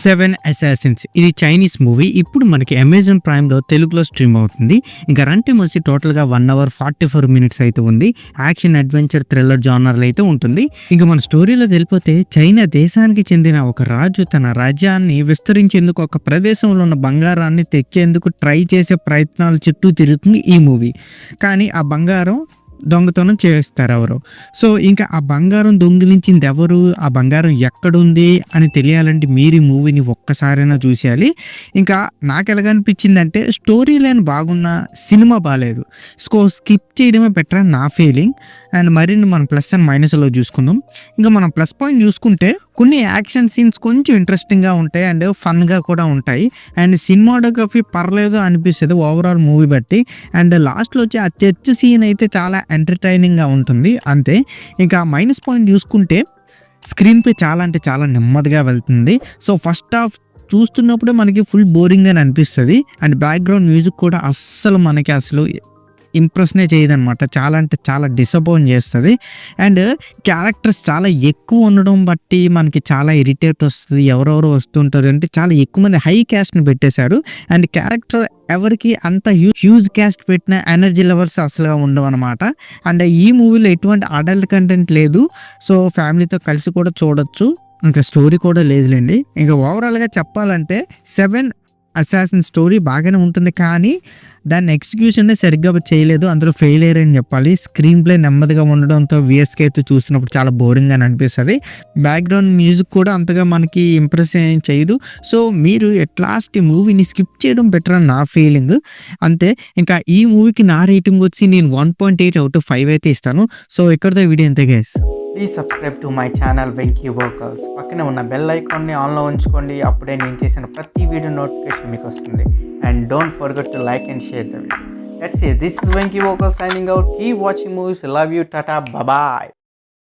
Seven assassins ఇది Chinese movie. ఇప్పుడు మనకి అమెజాన్ ప్రైమ్లో తెలుగులో స్ట్రీమ్ అవుతుంది. ఇంకా రన్ టైమ్ వచ్చి టోటల్గా 1 hour 44 minutes అయితే ఉంది. యాక్షన్ అడ్వెంచర్ థ్రిల్లర్ జానర్లో అయితే ఉంటుంది. ఇంకా మన స్టోరీలోకి వెళ్ళిపోతే చైనా దేశానికి చెందిన ఒక రాజు తన రాజ్యాన్ని విస్తరించేందుకు ఒక ప్రదేశంలో ఉన్న బంగారాన్ని తెచ్చేందుకు ట్రై చేసే ప్రయత్నాల చుట్టూ తిరుగుతుంది ఈ మూవీ. కానీ ఆ బంగారం దొంగతనం చేస్తారు ఎవరు. సో ఇంకా ఆ బంగారం దొంగిలించింది ఎవరు, ఆ బంగారం ఎక్కడుంది అని తెలియాలంటే మీరు ఈ మూవీని ఒక్కసారైనా చూసేయాలి. ఇంకా నాకు ఎలాగనిపించిందంటే స్టోరీ లైన్ బాగున్నా సినిమా బాగాలేదు. స్కిప్ చేయడమే బెటర్ అని నా ఫీలింగ్. అండ్ మరిన్ని మనం ప్లస్ అండ్ మైనస్లో చూసుకుందాం. ఇంకా మనం ప్లస్ పాయింట్ చూసుకుంటే కొన్ని యాక్షన్ సీన్స్ కొంచెం ఇంట్రెస్టింగ్గా ఉంటాయి అండ్ ఫన్గా కూడా ఉంటాయి. అండ్ సినిమాటోగ్రఫీ పర్లేదు అనిపిస్తుంది ఓవరాల్ మూవీ బట్టి. అండ్ లాస్ట్లో వచ్చి ఆ చర్చ్ సీన్ అయితే చాలా ఎంటర్టైనింగ్గా ఉంటుంది అంతే. ఇంకా మైనస్ పాయింట్ చూసుకుంటే స్క్రీన్ పే చాలా అంటే చాలా నెమ్మదిగా వెళ్తుంది. సో ఫస్ట్ హాఫ్ చూస్తున్నప్పుడే మనకి ఫుల్ బోరింగ్ అని అనిపిస్తుంది. అండ్ బ్యాక్గ్రౌండ్ మ్యూజిక్ కూడా మనకి అసలు ఇంప్రెస్నే చేయదనమాట. చాలా అంటే చాలా డిసప్పాయింట్ చేస్తుంది. అండ్ క్యారెక్టర్స్ చాలా ఎక్కువ ఉండడం బట్టి మనకి చాలా ఇరిటేట్ వస్తుంది. ఎవరెవరు వస్తుంటారు అంటే చాలా ఎక్కువ మంది హై క్యాస్ట్ని పెట్టేశారు. అండ్ క్యారెక్టర్ ఎవరికి అంత హ్యూజ్ క్యాస్ట్ పెట్టిన ఎనర్జీ లెవెల్స్ అసలు ఉండవు అనమాట. అండ్ ఈ మూవీలో ఎటువంటి అడల్ట్ కంటెంట్ లేదు. సో ఫ్యామిలీతో కలిసి కూడా చూడొచ్చు. ఇంకా స్టోరీ కూడా లేదులేండి. ఇంకా ఓవరాల్గా చెప్పాలంటే 7 అసాసిన్ స్టోరీ బాగానే ఉంటుంది, కానీ దాన్ని ఎగ్జిక్యూషన్ సరిగ్గా చేయలేదు. అందులో ఫెయిల్ అయ్యారని చెప్పాలి. స్క్రీన్ ప్లే నెమ్మదిగా ఉండడంతో విఎస్కే అయితే చూసినప్పుడు చాలా బోరింగ్ అని అనిపిస్తుంది. బ్యాక్గ్రౌండ్ మ్యూజిక్ కూడా అంతగా మనకి ఇంప్రెస్ ఏం చేయదు. సో మీరు ఎట్ లాస్ట్ ఈ మూవీని స్కిప్ చేయడం బెటర్ అని నా ఫీలింగ్ అంతే. ఇంకా ఈ మూవీకి నా రేటింగ్ వచ్చి నేను 1.8 out of 5 అయితే ఇస్తాను. సో ఇక్కడితో వీడియో అంతే guys. Please subscribe to my channel Venky workers. పక్కనే ఉన్న బెల్ ఐకాన్ని ఆన్లో ఉంచుకోండి. అప్పుడే నేను చేసిన ప్రతి వీడియో నోటిఫికేషన్ మీకు వస్తుంది. And don't forget to like and share the video. That's it. This is Venky Workers signing out. Keep watching movies. Love you. Tata. Bye bye.